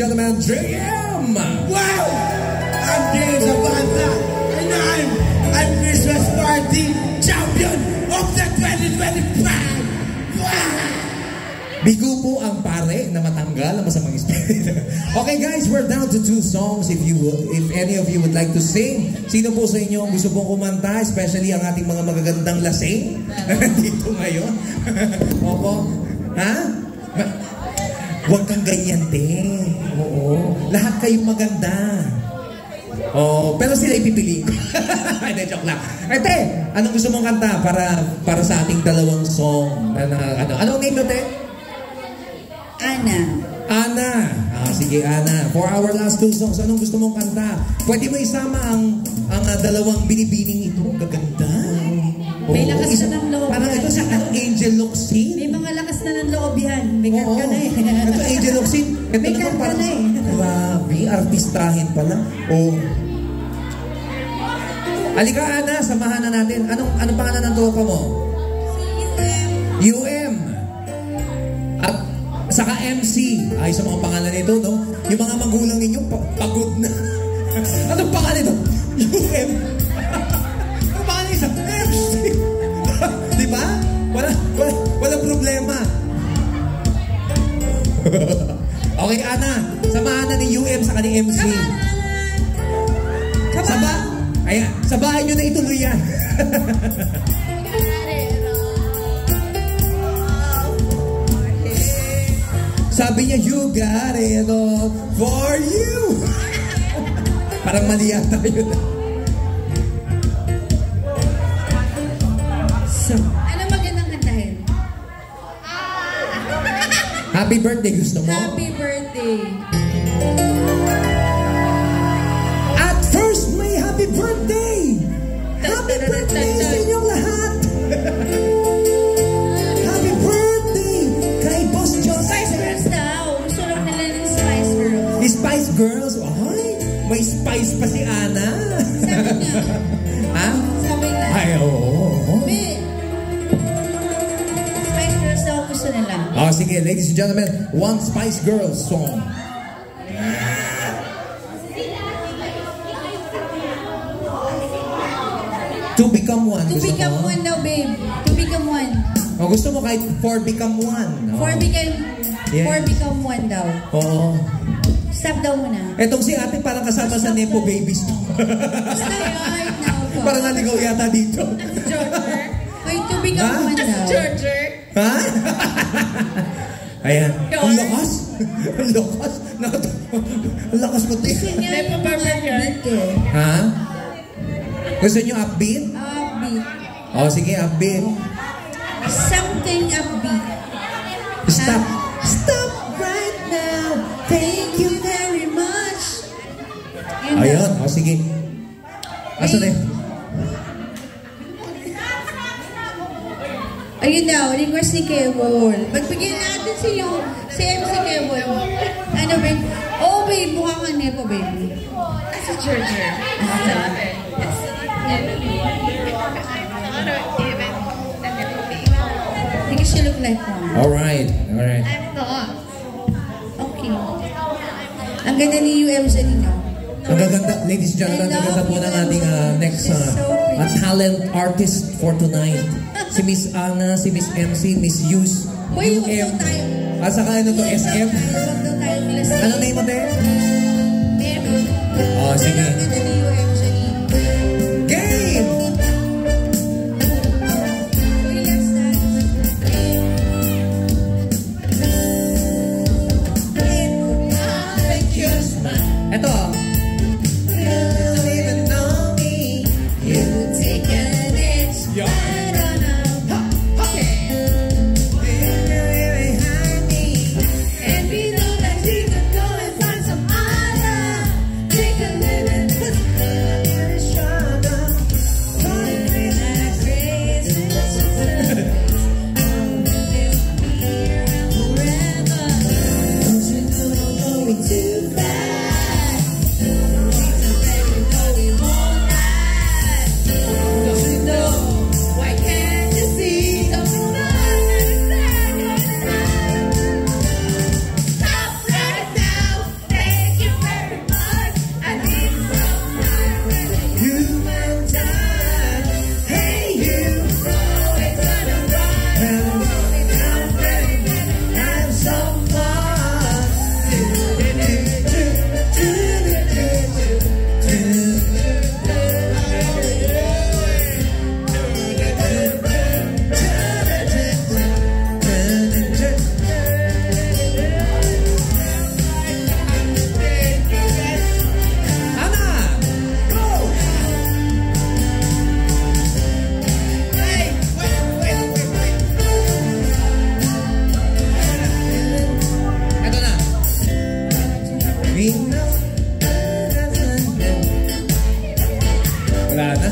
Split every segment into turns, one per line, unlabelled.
gentlemen, JM!
Wow! I'm James Abanda, and I'm Christmas Party Champion of the 2025! Wow!
Bigo po ang pare na matanggal ang masamang espiritu. Okay guys, we're down to 2 songs. If any of you would like to sing, sino po sa inyo ang gusto pong kumanta? Especially ang ating mga magagandang lasing na nandito ngayon. Opo. Ha? Huwag kang ganyan, te. Oo. Lahat kayong maganda. Oh, pero sila ipipili ko. Hindi, joke lang. Te, anong gusto mong kanta para sa ating dalawang song? Anong name mo, te? Ana. Sige, Ana. For our last 2 songs, anong gusto mong kanta? Pwede mo isama ang dalawang binibining ito. Gaganda.
May lakas na ng loob.
Parang ito sa Angel Locsin.
May mga lakas na ng loob yan. May karga na eh.
Ito Angel Locsin.
May karga na eh.
Grabe, artistahin pala. Oh. Halika, Ana, samahan na natin. Anong pangalan ng tropa mo? UM. At saka MC. Ay, sa mga pangalan nito, no? Yung mga magulang ninyo, pagod na. Anong pangalan nito? UM. Anong pangalan nito? MC. Di ba? Wala problema. Okay, Ana. Samahan na ni UM sa ni MC. Sabahan nyo na ituloy yan. Sabi niya, you got it all for you. Parang mali yata yun.
Ano magandang kantahin?
Happy birthday, gusto mo?
Happy birthday.
At first, may happy birthday! Happy birthday sa inyong lahat! Happy birthday kay Boss John.
Spice Girls daw. Gusto lang nila ng Spice Girls.
Spice Girls? Ay, may spice pa si Ana.
Sabi niya.
Ha?
Sabi niya.
Ay, oo.
Spice Girls daw gusto nila.
Oh, sige, ladies and gentlemen, one Spice Girls song. To become one.
To become one daw, babe. To become one.
Oh, gusto mo kahit for become one. Oh.
For become one daw.
Oo.
Stop daw muna.
Etong si ate parang kasama sa Nepo Babies.
Basta yun, now po.
Parang naligaw yata dito.
Georger. Ay, to become one daw. Georger.
Ha? Ayan. Ang lakas. Ang lakas. Ang lakas mo tayo.
Nepo Babies.
Ha? Gusto nyo upbeat?
Upbeat.
Oh, sige, upbeat.
Something upbeat.
Stop. Stop right now. Thank you very much. Ayun. Oh, sige. Asa na yun?
Ayun daw, request ni Kevol. Magbigyan natin si MC Kevol. Ano, babe? Oh, babe, mukha kang Nepo, babe. Si Georgia. Because you look like one.
Alright. Alright.
I'm not. Okay. Ang ganda ni UM sa ninyo.
Ang gaganda, ladies and gentlemen, ang gaganda po ng ating next talent artist for tonight. Si Miss Ana, si Miss MC, Miss Yus, UM. At saka ano to, SM? Ano name mo din? Oh, sige. Game! Ito. We know. Wala na.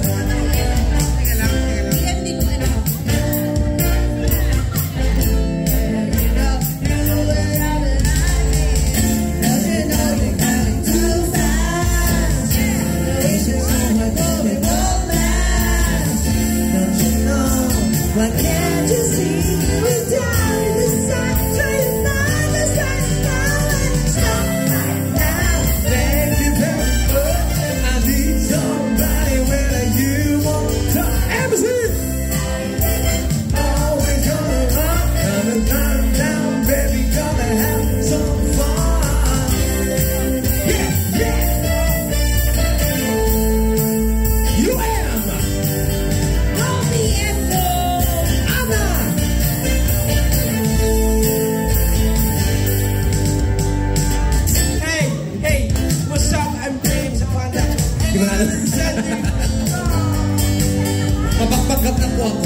Why can't you see we're down in the sun, trying to find us right now and stop right now?
Thank you very much. I need somebody when you want to. MC! Always gonna run, coming down, baby, gonna have some fun. Yeah, yeah. You am.
Call me Endo.
Anna.
Hey, what's up? I'm James Zapata.
Di ba na? Papakpagkat na po ako.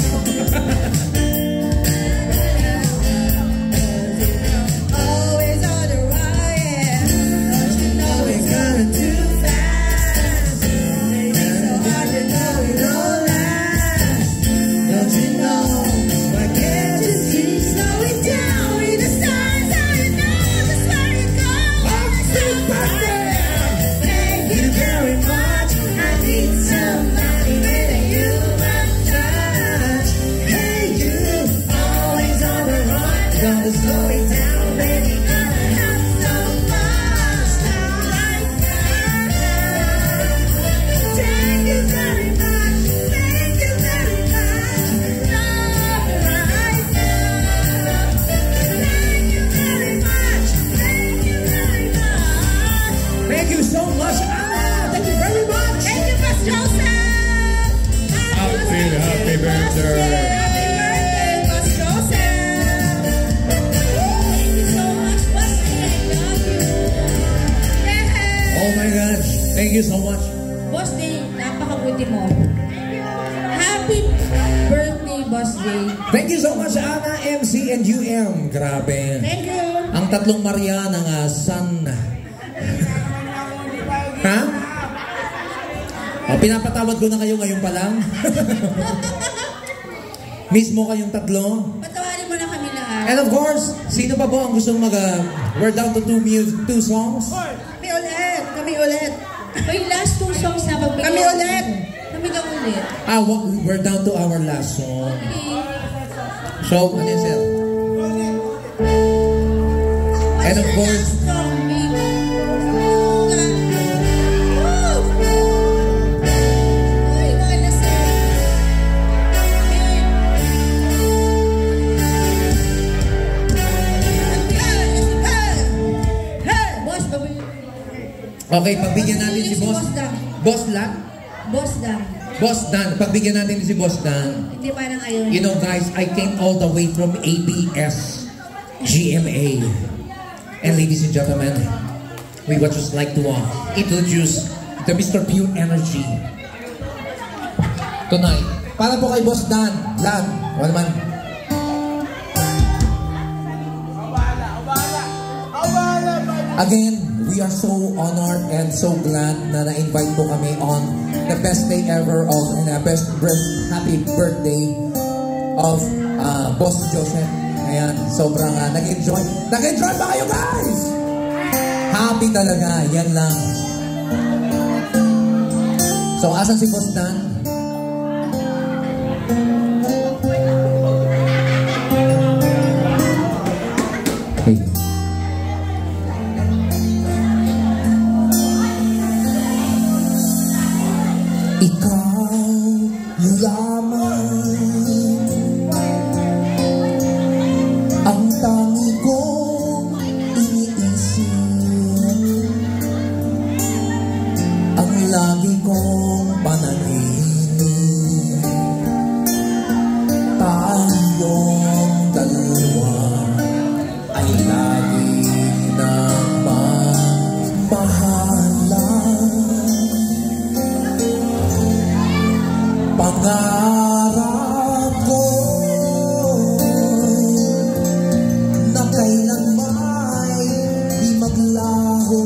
Always on the run, yeah. Don't you know it's coming too fast? It's so hard to know it don't last. Don't you know? Why can't you see? Slow it down with the signs. How you know just where you go? Thank you very much. I need somebody with a human touch. Hey, you, always on the run. Gotta slow it down, baby. Gotta have some fun. Stop right now. Thank you very much. Thank you very much. Stop right now. Thank you very much. Thank you very much.
Thank you so much, Anna. Thank you very much.
Thank you, Miss Joseph.
Happy birthday.
Happy birthday, Miss Joseph. Thank you so much, Busty. I love you. Yeah.
Oh my gosh. Thank you so much.
Boss Day, napakabuti mo. Happy birthday, Boss Day.
Thank you so much, Anna, MC, and UM. Grabe.
Thank you.
Ang tatlong Maria ng San... Ha? Pinapatawad ko na kayo ngayon pa lang. Mismo kayong tatlo.
Patawarin mo na kami lahat.
And of course, sino pa po ang gustong we're down to two songs?
Kami ulit. Kami ulit.
May last two songs na pagbigyan.
Kami ulit.
Kami daw ulit.
We're down to our last song.
Okay.
So, ano yun, sir? And of course, okay, pagbigyan natin si Boss. Boss lang?
Boss Dan.
Boss Dan. Pagbigyan natin si Boss Dan.
Hindi parang ayaw.
You know guys, I came all the way from ABS GMA. And ladies and gentlemen, we would just like to introduce the Mr. Pure Energy tonight. Para po kay Boss Dan. Lan. Wala naman. Again, we are so honored and so glad na na-invite po kami on the best day ever of and happy birthday of Boss Joseph. Ayan, sobrang nag-enjoy. Nag-enjoy ba kayo guys? Happy talaga, yan lang. So, asan si Boss Dan? Hey. Ikaw lamang ang tangi kong iniisip, ang lagi kong panaginip. Tayong dalawa ay lagi nang magmahalan. Pangarap ko na kailanman di maglaho.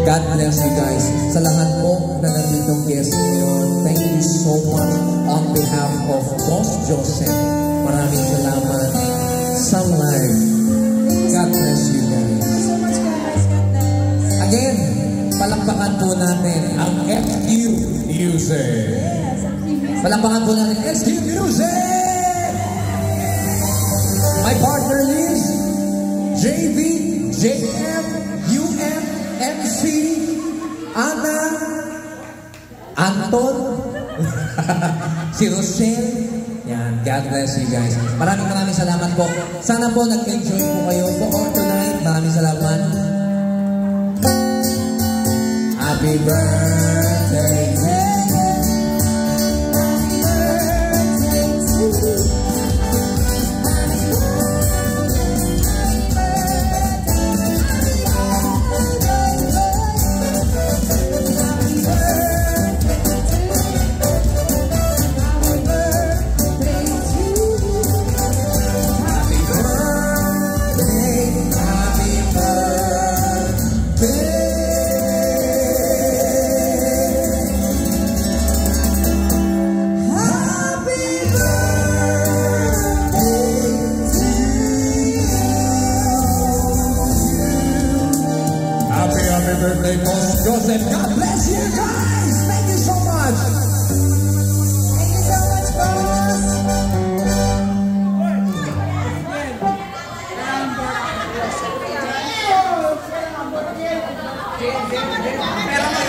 God bless you guys. Sa lahat po na nanditong guest ngayon, thank you so much on behalf of Boss Joseph. Maraming salamat sa live. God bless you guys.
Thank you so much, guys. God bless.
Again, palakpakan po natin ang FQ Music.
Yes, ang previous.
Palakpakan po natin FQ Music! My partner is JV, JM, UM, MC, Ana, Anton, si Rochelle. Yan, God bless you guys. Maraming salamat po. Sana po nag-enjoy po kayo for tonight. Maraming salamat. Happy birthday to you. Happy birthday, Boss Joseph. God bless you guys. Thank you so much.
Thank you so much, boss.
Pero